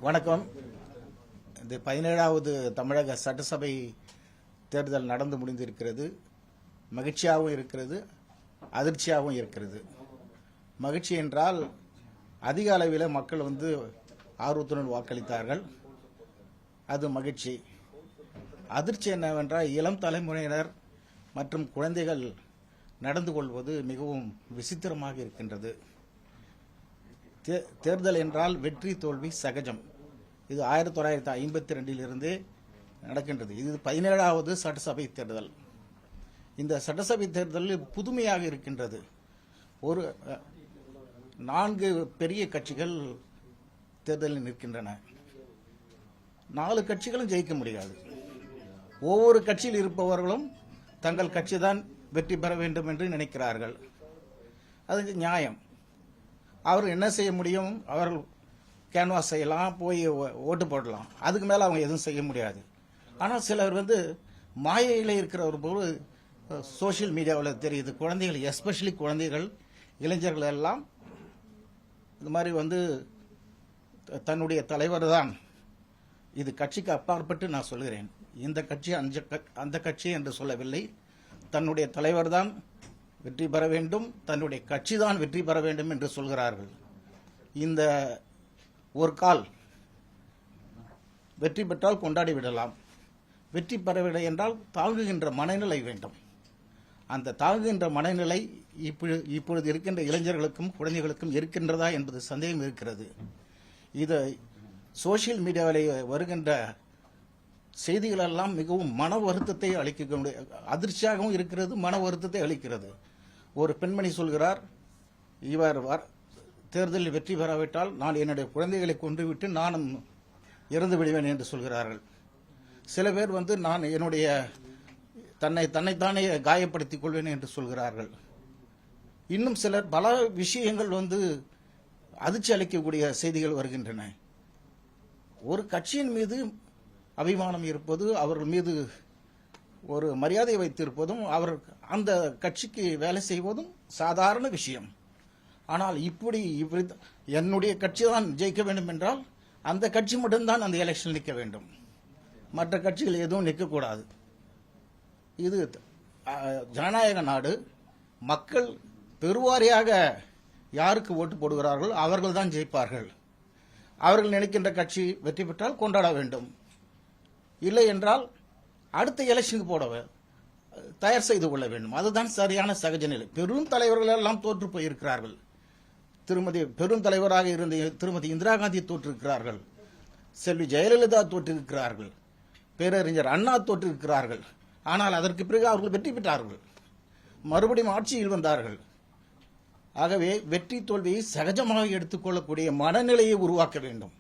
வணக்கம். இந்த 17வது தமிழக சட்டசபை தேர்தல் நடந்து முடிந்திருக்கிறது. மகிழ்ச்சியாகவும் இருக்கிறது, அதிர்ச்சியாகவும் இருக்கிறது. மகிழ்ச்சி என்றால் அதிக அளவில் மக்கள் ஆர்வத்துடன் வாக்களித்தார்கள், அது மகிழ்ச்சி. அதிர்ச்சி என்னவென்றால் இளம் தலைமுறையினர் மற்றும் குழந்தைகள் நடந்து கொள்வது மிகவும் விசித்திரமாக இருக்கின்றது. தேர்தல் என்றால் வெற்றி தோல்வி சகஜம். இது 1952 நடக்கின்றது. இது 17வது சட்டசபை தேர்தல். இந்த சட்டசபை தேர்தலில் புதுமையாக இருக்கின்றது. ஒரு 4 பெரிய கட்சிகள் தேர்தலில் நிற்கின்றன. 4 கட்சிகளும் ஜெயிக்க முடியாது. ஒவ்வொரு கட்சியில் இருப்பவர்களும் தங்கள் கட்சி தான் வெற்றி பெற வேண்டும் என்று நினைக்கிறார்கள். அது நியாயம். அவர் என்ன செய்ய முடியும்? அவர்கள் கேன்வாஸ் செய்யலாம், போய் ஓட்டு போடலாம். அதுக்கு மேலே அவங்க எதுவும் செய்ய முடியாது. ஆனால் சிலர் மாயையில் இருக்கிற போது சோஷியல் மீடியாவில் தெரியுது. குழந்தைகள், எஸ்பெஷலி குழந்தைகள், இளைஞர்கள் எல்லாம் இந்த மாதிரி தன்னுடைய தலைவர் தான். இது கட்சிக்கு அப்பாற்பட்டு நான் சொல்கிறேன். இந்த கட்சி அந்த கட்சி என்று சொல்லவில்லை. தன்னுடைய தலைவர் தான் வெற்றி பெற வேண்டும், தன்னுடைய கட்சி தான் வெற்றி பெற வேண்டும் என்று சொல்கிறார்கள். இந்த ஒரு கால் வெற்றி பெற்றால் கொண்டாடி விடலாம். வெற்றி பெறவில்லை என்றால் தாங்குகின்ற மனநிலை வேண்டும். அந்த தாங்குகின்ற மனநிலை இப்பொழுது இருக்கின்ற இளைஞர்களுக்கும் குழந்தைகளுக்கும் இருக்கின்றதா என்பது சந்தேகம் இருக்கிறது. இது சோசியல் மீடியாவில் வருகின்ற செய்திகள் எல்லாம் மிகவும் மன வருத்தத்தை அளிக்க, அதிர்ச்சியாகவும் இருக்கிறது, மன வருத்தத்தை அளிக்கிறது. ஒரு பெண்மணி சொல்கிறார், இவர் தேர்தலில் வெற்றி பெறாவிட்டால் நான் என்னுடைய குழந்தைகளை கொன்றுவிட்டு நானும் இறந்து விடுவேன் என்று சொல்கிறார்கள். சில பேர் நான் என்னுடைய தன்னைத்தானே காயப்படுத்திக் கொள்வேன் என்று சொல்கிறார்கள். இன்னும் சிலர் பல விஷயங்கள் அதிர்ச்சி அளிக்கக்கூடிய செய்திகள் வருகின்றன. ஒரு கட்சியின் மீது அபிமானம் இருப்பது, அவர்கள் மீது ஒரு மரியாதை வைத்திருப்பதும், அவர் அந்த கட்சிக்கு வேலை செய்வதும் சாதாரண விஷயம். ஆனால் இப்படி என்னுடைய கட்சி தான் ஜெயிக்க வேண்டும் என்றால் அந்த கட்சி மட்டும்தான் அந்த எலெக்ஷன் நிற்க வேண்டும், மற்ற கட்சிகள் எதுவும் நிற்கக்கூடாது. இது ஜனநாயக நாடு. மக்கள் பெருவாரியாக யாருக்கு ஓட்டு போடுகிறார்கள் அவர்கள் தான் ஜெயிப்பார்கள். அவர்கள் நினைக்கின்ற கட்சி வெற்றி பெற்றால் கொண்டாட வேண்டும், இல்லை என்றால் அடுத்த எலெக்ஷனுக்கு போட தயார் செய்து கொள்ள வேண்டும். அதுதான் சரியான சகஜ நிலை. பெரும் தலைவர்கள் எல்லாம் தோற்று போயிருக்கிறார்கள். பெரும் தலைவராக இருந்த திருமதி இந்திரா காந்தி தோற்றிருக்கிறார்கள், செல்வி ஜெயலலிதா தோற்றிருக்கிறார்கள், பேரறிஞர் அண்ணா தோற்றிருக்கிறார்கள். ஆனால் அதற்கு பிறகு அவர்கள் வெற்றி பெற்றார்கள், மறுபடியும் ஆட்சியில் வந்தார்கள். ஆகவே வெற்றி தோல்வியை சகஜமாக எடுத்துக்கொள்ளக்கூடிய மனநிலையை உருவாக்க வேண்டும்.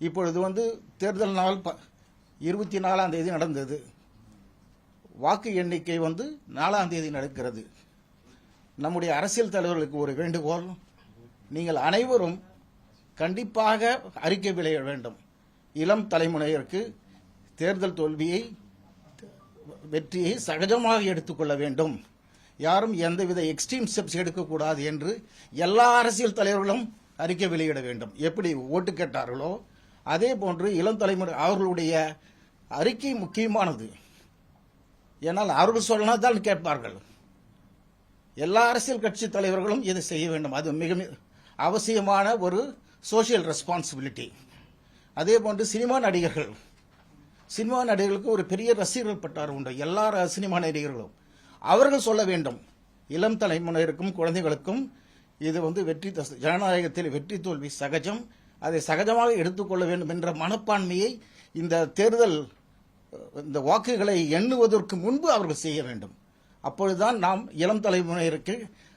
இப்பொழுது தேர்தல் நாள் 24ஆம் தேதி நடந்தது. வாக்கு எண்ணிக்கை 4ஆம் தேதி நடக்கிறது. நம்முடைய அரசியல் தலைவர்களுக்கு ஒரு வேண்டுகோள், நீங்கள் அனைவரும் கண்டிப்பாக அறிக்கை வெளியிட வேண்டும். இளம் தலைமுறையினருக்கு தேர்தல் தோல்வியை வெற்றியை சகஜமாக எடுத்துக்கொள்ள வேண்டும். யாரும் எந்தவித எக்ஸ்ட்ரீம் ஸ்டெப்ஸ் எடுக்கக்கூடாது என்று எல்லா அரசியல் தலைவர்களும் அறிக்கை வெளியிட வேண்டும். எப்படி ஓட்டு கேட்டார்களோ அதே போன்று இளம் தலைமுறை அவர்களுடைய அறிக்கை முக்கியமானது. ஏன்னால் அவர்கள் சொன்னதான் கேட்பார்கள். எல்லா அரசியல் கட்சி தலைவர்களும் இதை செய்ய வேண்டும். அது மிக அவசியமான ஒரு சோசியல் ரெஸ்பான்சிபிலிட்டி. அதே போன்று சினிமா நடிகர்களுக்கு ஒரு பெரிய ரசிகர்கள் பட்டார் உண்டு. எல்லா சினிமா நடிகர்களும் அவர்கள் சொல்ல வேண்டும், இளம் தலைமுறையினருக்கும் குழந்தைகளுக்கும் இது வெற்றி, ஜனநாயகத்தில் வெற்றி தோல்வி சகஜம், அதை சகஜமாக எடுத்துக்கொள்ள வேண்டும் என்ற மனப்பான்மையை இந்த தேர்தல், இந்த வாக்குகளை எண்ணுவதற்கு முன்பு அவர்கள் செய்ய வேண்டும். அப்பொழுதுதான் நாம் இளம் தலைமுறையினருக்கு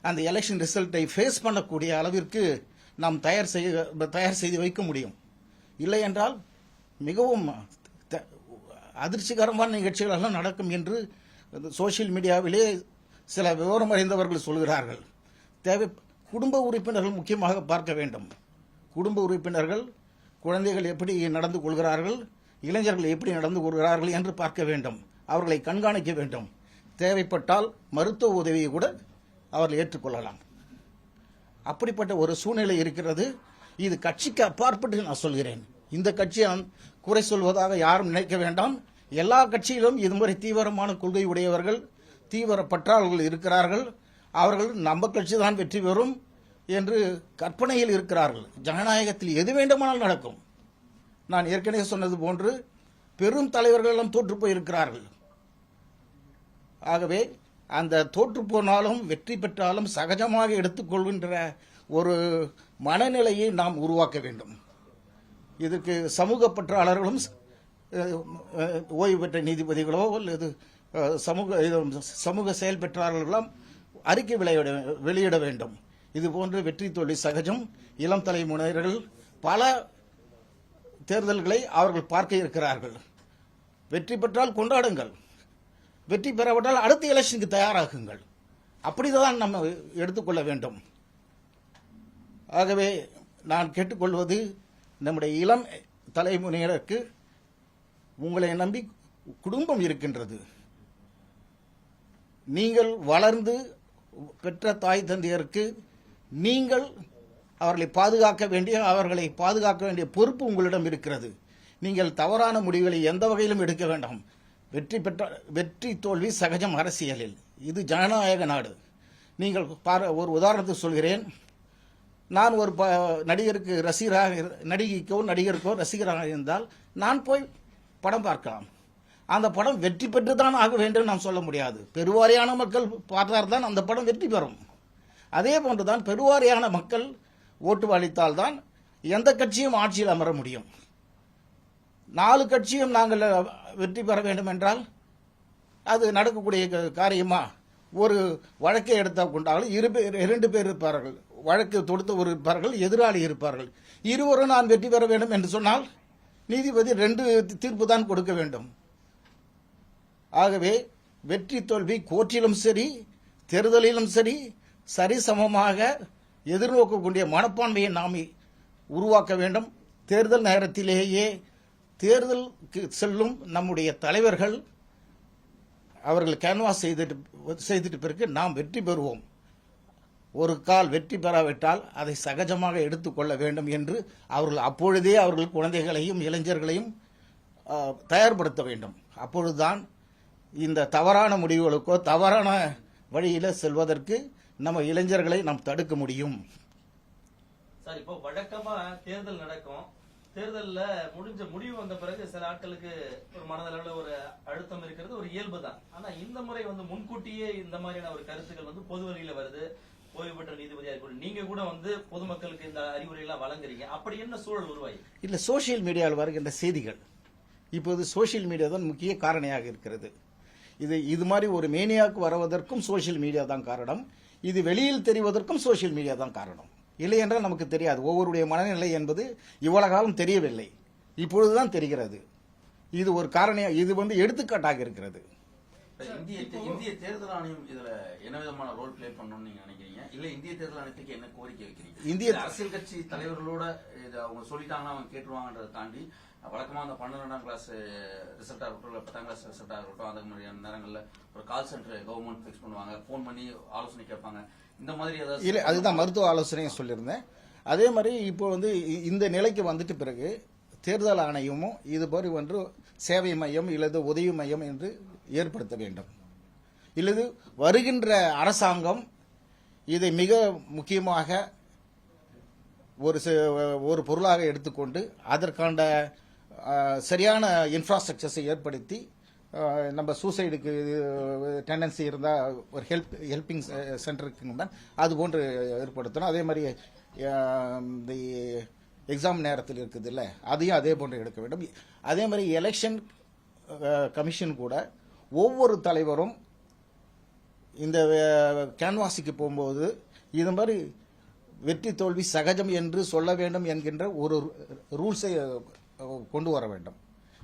அந்த எலெக்ஷன் ரிசல்ட்டை ஃபேஸ் பண்ணக்கூடிய அளவிற்கு நாம் தயார் செய்து வைக்க முடியும். இல்லை என்றால் மிகவும் அதிர்ச்சிகரமான நிகழ்ச்சிகள் எல்லாம் நடக்கும் என்று சோசியல் மீடியாவிலே சில விவரம் அறிந்தவர்கள் சொல்கிறார்கள். குடும்ப உறுப்பினர்கள் முக்கியமாக பார்க்க வேண்டும். குடும்ப உறுப்பினர்கள், குழந்தைகள் எப்படி நடந்து கொள்கிறார்கள், இளைஞர்கள் எப்படி நடந்து கொள்கிறார்கள் என்று பார்க்க வேண்டும். அவர்களை கண்காணிக்க வேண்டும். தேவைப்பட்டால் மருத்துவ உதவியை கூட அவர்கள் ஏற்றுக்கொள்ளலாம். அப்படிப்பட்ட ஒரு சூழ்நிலை இருக்கிறது. இது கட்சிக்கு அப்பாற்பட்டு நான் சொல்கிறேன். இந்த கட்சியை குறை சொல்வதாக யாரும் நினைக்க வேண்டாம். எல்லா கட்சியிலும் இதுமுறை தீவிரமான கொள்கை உடையவர்கள், தீவிர பற்றாளர்கள் இருக்கிறார்கள். அவர்கள் நம்ம கட்சி தான் வெற்றி பெறும் என்று கற்பனையில் இருக்கிறார்கள். ஜனநாயகத்தில் எது வேண்டுமானால் நடக்கும். நான் ஏற்கனவே சொன்னது போன்று பெரும் தலைவர்கள் எல்லாம் தோற்று போயிருக்கிறார்கள். ஆகவே அந்த தோற்று போனாலும் வெற்றி பெற்றாலும் சகஜமாக எடுத்துக்கொள்கின்ற ஒரு மனநிலையை நாம் உருவாக்க வேண்டும். இதற்கு சமூக பற்றாளர்களும் ஓய்வு பெற்ற நீதிபதிகளோ அல்லது சமூக செயல் பெற்றாளர்களும் அறிக்கை வெளியிட வேண்டும். இதுபோன்று வெற்றி தோல்வி சகஜம். இளம் தலைமுறையினர்கள் பல தேர்தல்களை அவர்கள் பார்க்க இருக்கிறார்கள். வெற்றி பெற்றால் கொண்டாடுங்கள், வெற்றி பெறவிட்டால் அடுத்த எலெக்ஷனுக்கு தயாராகுங்கள். அப்படிதான் நம்ம எடுத்துக்கொள்ள வேண்டும். ஆகவே நான் கேட்டுக்கொள்வது, நம்முடைய இளம் தலைமுறையினருக்கு உங்களை நம்பி குடும்பம் இருக்கின்றது. நீங்கள் வளர்ந்து பெற்ற தாய் தந்தையருக்கு நீங்கள் அவர்களை பாதுகாக்க வேண்டிய பொறுப்பு உங்களிடம் இருக்கிறது. நீங்கள் தவறான முடிவுகளை எந்த வகையிலும் எடுக்க வேண்டாம். வெற்றி தோல்வி சகஜம் அரசியலில். இது ஜனநாயக நாடு. நீங்கள் ஒரு உதாரணத்துக்கு சொல்கிறேன். நான் ஒரு நடிகருக்கு நடிகைக்கோ நடிகருக்கோ ரசிகராக இருந்தால் நான் போய் படம் பார்க்கலாம். அந்த படம் வெற்றி பெற்று தான் ஆக வேண்டும் நாம் சொல்ல முடியாது. பெருவாரியான மக்கள் பார்த்தால்தான் அந்த படம் வெற்றி பெறும். அதே போன்றுதான் பெருவாரியான மக்கள் ஓட்டு அளித்தால்தான் எந்த கட்சியும் ஆட்சியில் அமர முடியும். 4 கட்சியும் நாங்கள் வெற்றி பெற வேண்டும் என்றால் அது நடக்கக்கூடிய காரியமா? ஒரு வழக்கை எடுத்தால் கொண்டாலும் 2 பேர் இருப்பார்கள். வழக்கு தொடுத்த ஒரு இருப்பார்கள், எதிராளி இருப்பார்கள். இருவரும் நான் வெற்றி பெற வேண்டும் என்று சொன்னால் நீதிபதி 2 தீர்ப்பு தான் கொடுக்க வேண்டும். ஆகவே வெற்றி தோல்வி கோர்ட்டிலும் சரி தேர்தலிலும் சரி சரிசமமாக எதிர்நோக்கக்கூடிய மனப்பான்மையை நாம் உருவாக்க வேண்டும். தேர்தல் நேரத்திலேயே தேர்தலுக்கு செல்லும் நம்முடைய தலைவர்கள் அவர்கள் கேன்வாஸ் செய்துட்டு பிறகு நாம் வெற்றி பெறுவோம். ஒரு கால் வெற்றி பெறாவிட்டால் அதை சகஜமாக எடுத்துக்கொள்ள வேண்டும் என்று அப்பொழுதே அவர்கள் குழந்தைகளையும் இளைஞர்களையும் தயார்படுத்த வேண்டும். அப்பொழுதுதான் இந்த தவறான முடிவுகளுக்கோ தவறான வழியில செல்வதற்கு நம்ம இளைஞர்களை நாம் தடுக்க முடியும். சார், இப்போ வழக்கமா தேர்தல் நடக்கும். தேர்தல்ல முடிஞ்ச முடிவு வந்த பிறகு சில ஆட்களுக்கு ஒரு மனதளவுல ஒரு அழுத்தம் இருக்கிறது ஒரு இயல்பு தான். ஆனா இந்த முறை முன்கூட்டியே இந்த மாதிரியான ஒரு கருத்துக்கள் பொது வழியில வருது. ஓய்வு பெற்ற நீதிபதியா இருக்கட்டும், நீங்க கூட பொதுமக்களுக்கு இந்த அறிவுரை எல்லாம் வழங்குறீங்க. அப்படி என்ன சூழல் உருவாயி? இல்ல, சோசியல் மீடியாவில் வருகின்ற செய்திகள், இப்போது சோசியல் மீடியா தான் முக்கிய காரணியாக இருக்கிறது. இது மாதிரி ஒரு மேனியாக்கு வருவதற்கும் சோசியல் மீடியா தான் காரணம். இது வெளியில் தெரிவதற்கும் சோசியல் மீடியா தான் காரணம். இல்லை என்றால் நமக்கு தெரியாது. ஒவ்வொருடைய மனநிலை என்பது இவ்வளவு காலம் தெரியவில்லை, இப்பொழுதுதான் தெரிகிறது. இது ஒரு காரணியாக, இது எடுத்துக்காட்டாக இருக்கிறது. இந்திய தேர்தல் ஆணையம் இதுல என்ன விதமான ரோல் பிளே பண்ணணும்னு நீங்க நினைக்கிறீங்க? இல்ல இந்திய தேர்தல் ஆணையத்துக்கு என்ன கோரிக்கை வைக்கிறீங்க? இந்திய அரசியல் கட்சி தலைவர்களோட அவங்க சொல்லிட்டாங்கன்னா அவங்க கேட்டுருவாங்கன்றதை தாண்டி வழக்கமா அந்த 12ஆம் கிளாஸ் ரிசல்ட்டா இருக்கட்டும், இல்ல 10ஆம் கிளாஸ் ரிசல்ட்டா இருக்கட்டும், அந்த மாதிரியான நேரங்கள்ல ஒரு கால் சென்டர் கவர்மெண்ட் பிக்ஸ் பண்ணுவாங்க, போன் பண்ணி ஆலோசனை கேட்பாங்க. இந்த மாதிரி ஏதாவது இல்ல, அதுதான் மருத்துவ ஆலோசனை சொல்லியிருந்தேன். அதே மாதிரி இப்போ இந்த நிலைக்கு வந்துட்டு பிறகு தேர்தல் ஆணையமும் இது மாதிரி சேவை மையம் இல்லது உதவி மையம் என்று ஏற்படுத்த வேண்டும். இல்லது வருகின்ற அரசாங்கம் இதை மிக முக்கியமாக ஒரு பொருளாக எடுத்துக்கொண்டு அதற்கான சரியான இன்ஃப்ராஸ்ட்ரக்சர்ஸை ஏற்படுத்தி, நம்ம சூசைடுக்கு டெண்டன்சி இருந்தால் ஒரு ஹெல்பிங் சென்டருக்கு அது போன்று ஏற்படுத்தணும். அதே மாதிரி இந்த எக்ஸாம் நேரத்தில் இருக்குது இல்லை, அதையும் அதே போன்று எடுக்க வேண்டும். அதே மாதிரி எலெக்ஷன் கமிஷன் கூட ஒவ்வொரு தலைவரும் இந்த கேன்வாஸுக்கு போகும்போது இது மாதிரி வெற்றி தோல்வி சகஜம் என்று சொல்ல வேண்டும் என்கின்ற ஒரு ரூல்ஸை கொண்டு வர வேண்டும்.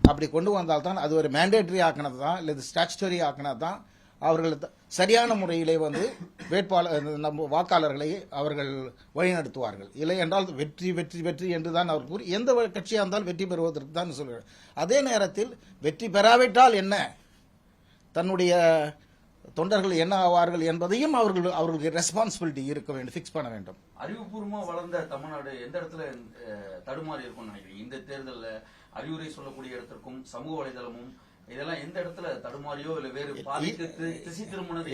அப்படி கொண்டு வந்தால்தான் அது ஒரு மேண்டேட்டரி ஆக்கினது தான், இல்லை ஸ்டாச்சுட்டரி ஆக்கினது தான் அவர்கள் சரியான முறையிலே வேட்பாளர் நம்ம வாக்காளர்களை அவர்கள் வழிநடத்துவார்கள். இல்லை என்றால் வெற்றி வெற்றி வெற்றி என்று தான் அவர் கூறி எந்த கட்சியாக இருந்தாலும் வெற்றி பெறுவதற்கு தான் சொல்கிறார். அதே நேரத்தில் வெற்றி பெறாவிட்டால் என்ன, தன்னுடைய தொண்டர்கள் என்ன ஆவார்கள் என்பதையும் அவர்களுக்கு ரெஸ்பான்சிபிலிட்டி இருக்க வேண்டும், ஃபிக்ஸ் பண்ண வேண்டும். அறிவுபூர்வமா வளர்ந்த தமிழ்நாடு எந்த இடத்துல தடுமாறி இருக்கும்னு நினைக்கிறீங்க? இந்த தேர்தல்ல அறிவுரை சொல்லக்கூடிய இடத்திற்கும் சமூக வலைதளமும் இதெல்லாம் எந்த இடத்துல தடுமாறியோ இல்ல வேறு பாதிக்கு திசை திரும்பினது?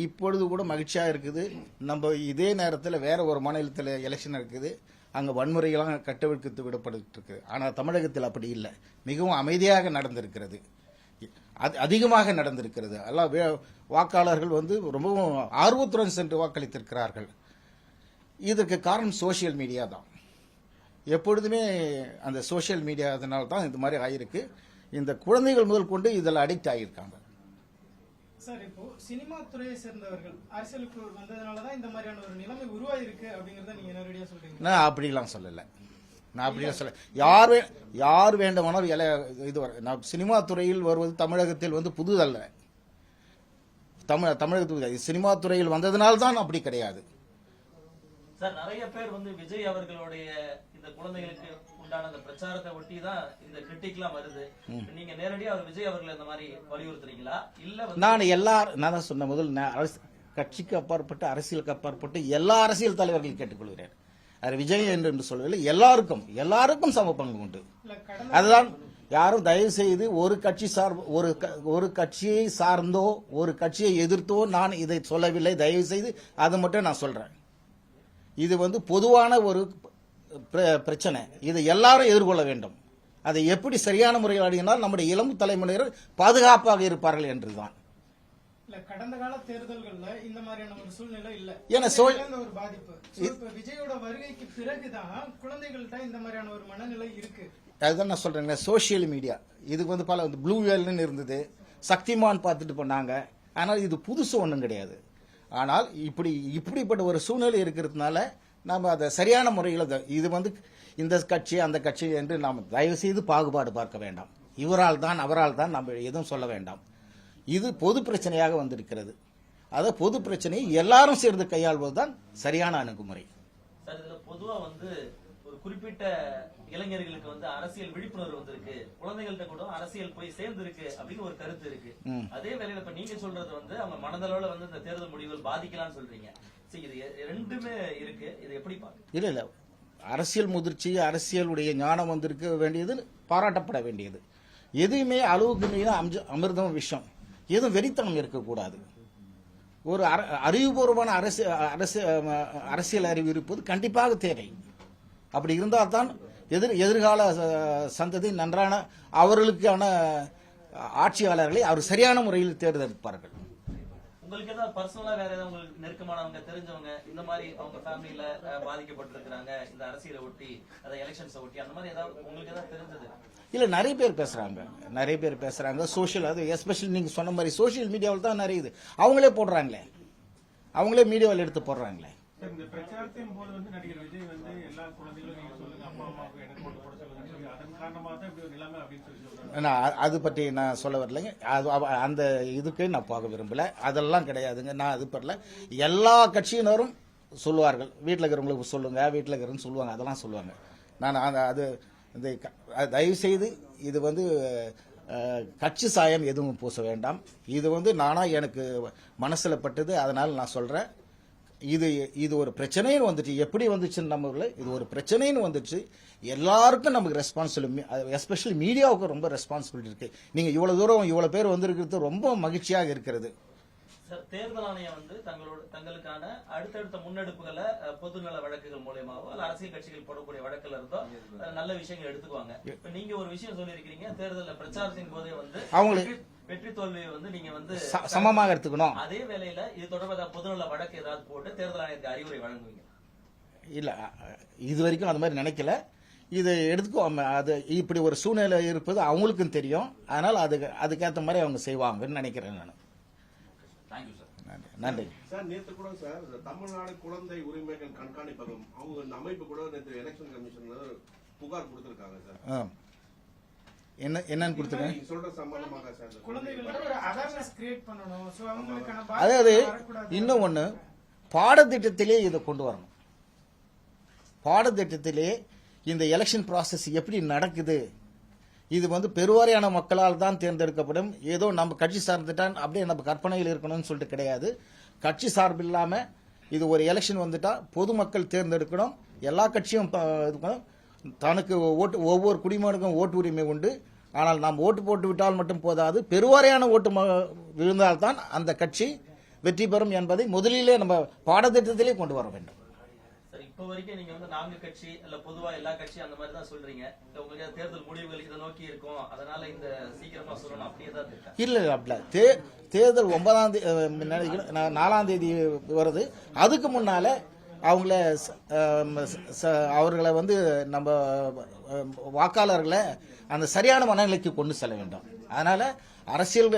இப்பொழுது கூட மகிழ்ச்சியா இருக்குது. நம்ம இதே நேரத்தில் வேற ஒரு மாநிலத்தில் எலெக்ஷன் இருக்குது, அங்க வன்முறையெல்லாம் கட்டவிழ்த்து விடப்பட்டு இருக்கு. ஆனால் தமிழகத்தில் அப்படி இல்லை, மிகவும் அமைதியாக நடந்திருக்கிறது, அதிகமாக நடந்திருக்கிறது. எல்லாம் வாக்காளர்கள் வந்து ரொம்பவும் ஆர்வத்துடன் சென்று வாக்களித்திருக்கிறார்கள். இதற்கு காரணம் சோசியல் மீடியா தான். எப்பொழுதுமே அந்த சோசியல் மீடியா அதனால தான் இந்த மாதிரி ஆயிருக்கு. இந்த குழந்தைகள் முதல் கொண்டு இதில் அடிக்ட் ஆகியிருக்காங்க. சார், இப்போ சினிமா துறையை சேர்ந்தவர்கள் அரசியலுக்கு வந்ததுனாலதான் இந்த மாதிரியான ஒரு நிலைமை உருவாயிருக்கு அப்படிங்கறத நீங்க நேரடியா சொல்றீங்க? நான் அப்படிலாம் சொல்லல. யார் வேண்டுமானாலும் இது சினிமா துறையில் வருவது தமிழகத்தில் வந்து புதுதல்ல. தமிழகத்தில் சினிமா துறையில் வந்ததுனால்தான் அப்படி கிடையாது. சார், நிறைய பேர் வந்து விஜய் அவர்களுடைய இந்த குழந்தைகளுக்கு உண்டான அந்த பிரச்சாரத்தை ஒட்டி தான் இந்த கிரிட்டிக்லாம் வருது. நீங்க நேரடியா விஜய் அவர்கள் இந்த மாதிரி வலியுறுத்துறீங்களா? இல்ல நான் தான் சொன்ன முதல் கட்சிக்கு அப்பாற்பட்டு அரசியலுக்கு அப்பாற்பட்டு எல்லா அரசியல் தலைவர்களையும் கேட்டுக்கொள்கிறேன். அது விஜய் என்று சொல்லவில்லை, எல்லாருக்கும் சம பங்கு உண்டு. அதுதான் யாரும் தயவு செய்து ஒரு கட்சியை சார்ந்தோ ஒரு கட்சியை எதிர்த்தோ நான் இதை சொல்லவில்லை. தயவு செய்து அது மட்டும் நான் சொல்றேன். இது வந்து பொதுவான ஒரு பிரச்சனை, இதை எல்லாரும் எதிர்கொள்ள வேண்டும். அதை எப்படி சரியான முறையில் அணுகினால் நம்முடைய இளம் தலைமுறையினர் பாதுகாப்பாக இருப்பார்கள் என்றுதான். கடந்த கால தேர்தல்கள்ல இந்த மாதிரியான ஒரு சூழ்நிலை இல்ல. ஏன்னா ஒரு பாதிப்பு விஜயோட வருகைக்கு பிறகுதான் குழந்தைகள்கிட்ட இந்த மாதிரியான ஒரு மனநிலை இருக்கு. அதுதான் நான் சொல்றேன். சோசியல் மீடியா இதுக்கு வந்து பல ப்ளூ வேல்னு இருந்தது, சக்திமான் பார்த்துட்டு பண்ணாங்க. ஆனால் இது புதுசு ஒன்றும் கிடையாது. ஆனால் இப்படிப்பட்ட ஒரு சூழ்நிலை இருக்கிறதுனால நாம் அதை சரியான முறையில் இது வந்து இந்த கட்சி அந்த கட்சி என்று நாம் தயவு செய்து பாகுபாடு பார்க்க வேண்டாம். இவரால் தான் அவரால் தான் நம்ம எதுவும் சொல்ல வேண்டாம். இது பொது பிரச்சனையாக வந்திருக்கிறது. அதை பொது பிரச்சனையை எல்லாரும் சேர்ந்து கையாள்வதுதான் சரியான அணுகுமுறை. சார், இதுல பொதுவா வந்து ஒரு குறிப்பிட்ட இளைஞர்களுக்கு வந்து அரசியல் விழிப்புணர்வு வந்திருக்கு, குழந்தைகள்கிட்ட கூட அரசியல் போய் சேர்ந்து இருக்கு அப்படின்னு ஒரு கருத்து இருக்கு. அதே வேளையில இப்ப நீங்க சொல்றது வந்து அவங்க மனதளவுல வந்து இந்த தேர்தல் முடிவுகள் பாதிக்கலாம்னு சொல்றீங்க. இது ரெண்டுமே இருக்கு, இது எப்படி பாக்க? இல்ல அரசியல் முதிர்ச்சி, அரசியலுடைய ஞானம் வந்திருக்க வேண்டியது பாராட்டப்பட வேண்டியது. எதுவுமே அளவுக்கு மீது அமிர்தம் விஷம், எதுவும் வெறித்தனம் இருக்கக்கூடாது. ஒரு அறிவுபூர்வமான அரசியல் அறிவு இருப்பது கண்டிப்பாக தேவை. அப்படி இருந்தால் தான் எதிர்கால சந்ததி நன்றான அவர்களுக்கான ஆட்சியாளர்களை அவர் சரியான முறையில் தேர்ந்தெடுப்பார்கள். உங்களுக்கு ஏதாவது பர்சனலா வேற ஏதாவது உங்களுக்கு நெருக்கமானவங்க தெரிஞ்சவங்க இந்த மாதிரி அவங்க ஃபேமிலியில பாதிக்கப்பட்டிருக்கிறாங்க இந்த அரசியலை ஒட்டி, அதை எலெக்ஷன்ஸை ஒட்டி, அந்த மாதிரி ஏதாவது உங்களுக்கு ஏதாவது தெரிஞ்சது? இல்ல, நிறைய பேர் பேசுறாங்க. சோசியல், அது எஸ்பெஷலி நீங்க சொன்ன மாதிரி சோசியல் மீடியாவில் தான் நிறைய இது அவங்களே போடுறாங்களே, அவங்களே மீடியாவில் எடுத்து போடுறாங்களே. இந்த பிரச்சாரத்தின் போது வந்து நடிகர் விஜய் வந்து எல்லா குழந்தைகளும் நீங்க சொல்லுங்க, அப்பா அம்மாவுக்கு எனக்கு போட்டு போட சொல்லுங்க சொல்லி அதன் காரணமாக தான் இப்படி ஒரு நிலைமை அப்படின்னு சொல்லி சொல்றாங்க. அது பற்றி நான் சொல்ல வரலைங்க. அந்த இதுக்கு நான் போக விரும்பல. அதெல்லாம் கிடையாதுங்க. நான் அது பரல. எல்லா கட்சியினரும் சொல்லுவார்கள், வீட்டில் இருக்கிறவங்களுக்கு சொல்லுங்க, வீட்டில் இருக்கிறவங்க சொல்லுவாங்க, அதெல்லாம் சொல்லுவாங்க. நான் அது தயவு செய்து இது வந்து கட்சி சாயம் எதுவும் பூச வேண்டாம். இது வந்து நானா எனக்கு மனசுல பட்டது, அதனால நான் சொல்றேன். இது ஒரு பிரச்சனைன்னு வந்துச்சு. எப்படி வந்துச்சுன்னு நம்ம இது ஒரு பிரச்சனைன்னு வந்துச்சு. எல்லாருக்கும் நமக்கு ரெஸ்பான்சிபிலிட்டி, எஸ்பெஷலி மீடியாவுக்கு ரொம்ப ரெஸ்பான்சிபிலிட்டி இருக்கு. நீங்க இவ்வளவு தூரம் இவ்வளவு பேர் வந்திருக்கிறது ரொம்ப மகிழ்ச்சியாக இருக்கிறது. தேர்தல் ஆணையம் வந்து தங்களுக்கான அடுத்தடுத்த முன்னெடுப்புகளை பொதுநல வழக்குகள் மூலமாவோ அல்ல அரசியல் கட்சிகள் போடக்கூடிய வழக்குல இருந்தோ நல்ல விஷயங்கள் எடுத்துக்குவாங்க. இப்ப நீங்க ஒரு விஷயம் சொல்லியிருக்கீங்க, தேர்தல் பிரச்சாரத்தின் போதே வந்து அவங்களுக்கு வெற்றி தோல்வியை வந்து நீங்க வந்து சமமாக எடுத்துக்கணும். அதே வேளையில இது தொடர்பாக பொதுநல வழக்கு ஏதாவது போட்டு தேர்தல் ஆணையத்துக்கு அறிவுரை வழங்குவீங்க? இல்ல, இது வரைக்கும் அந்த மாதிரி நினைக்கல. இதை எடுத்துக்கோ, அது இப்படி ஒரு சூழ்நிலை இருப்பது அவங்களுக்கும் தெரியும். அதனால அதுக்கேற்ற மாதிரி அவங்க செய்வாங்கன்னு நினைக்கிறேன் நான். நன்றி சார். நேற்று கூட சார் தமிழ்நாடு குழந்தை உரிமைகள் கண்காணிப்பகம் அவங்க இந்த அமைப்பு கூட நேற்று எலெக்ஷன் கமிஷன்ல புகார் கொடுத்திருக்காங்க சார். என்னன்னு கொடுத்துருக்காங்க சொல்ற சம்பந்தமாக சார், குழந்தைகளுக்கு ஒரு அவேர்னஸ் கிரியேட் பண்ணணும். சோ அவங்களுக்கான அதாவது இன்னும் ஒண்ணு, பாடத்திட்டத்திலே இதை கொண்டு வரணும். பாடத்திட்டத்திலே இந்த எலெக்ஷன் ப்ராசஸ் எப்படி நடக்குது, இது வந்து பெருவாரியான மக்களால் தான் தேர்ந்தெடுக்கப்படும். ஏதோ நம்ம கட்சி சார்ந்துட்டான் அப்படியே நம்ம கற்பனையில் இருக்கணும்னு சொல்லிட்டு கிடையாது. கட்சி சார்பு இல்லாம இது ஒரு எலெக்ஷன் வந்துட்டா பொதுமக்கள் தேர்ந்தெடுக்கணும். எல்லா கட்சியும் இருக்கணும். தனக்கு ஓட்டு, ஒவ்வொரு குடிமகனுக்கும் ஓட்டு உரிமை உண்டு. ஆனால் நாம் ஓட்டு போட்டு விட்டால் மட்டும் போதாது, பெருவாரியான ஓட்டு விழுந்தால்தான் அந்த கட்சி வெற்றி பெறும் என்பதை முதலிலே நம்ம பாடத்திட்டத்திலே கொண்டு வர வேண்டும். சார், இப்ப வரைக்கும் நீங்க வந்து 4 கட்சி இல்ல பொதுவா எல்லா கட்சி அந்த மாதிரி தான் சொல்றீங்க. இல்ல உங்களுக்கு தேர்தல் முடிவுகள் இதை நோக்கி இருக்கும், அதனால இந்த சீக்கிரமா சொல்லணும் அப்படியே தான் இருக்கா? இல்ல அப்படி தேர்தல் 9ஆம் தேதி 4ஆம் தேதி வருது. அதுக்கு முன்னால அவர்களை வந்து நம்ம வாக்காளர்களை அந்த சரியான மனநிலைக்கு கொண்டு செல்ல வேண்டும். அதனால அரசியல்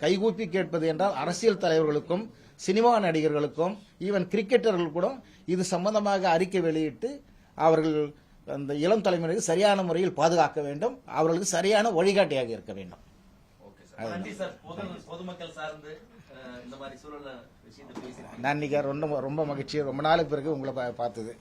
கைகூப்பி கேட்பது என்றால் அரசியல் தலைவர்களுக்கும் சினிமா நடிகர்களுக்கும் ஈவன் கிரிக்கெட்டர்கள் கூட இது சம்பந்தமாக அறிக்கை வெளியிட்டு அவர்கள் அந்த இளம் தலைமுறைக்கு சரியான முறையில் பாதுகாக்க வேண்டும். அவர்களுக்கு சரியான வழிகாட்டியாக இருக்க வேண்டும். நன்றி சார். பொதுமக்கள் சார்ந்து இந்த மாதிரி சூழல விஷயத்தை பேசி நான் இன்னைக்கு ரொம்ப மகிழ்ச்சி. ரொம்ப நாளுக்கு பிறகு உங்களை பார்த்தது.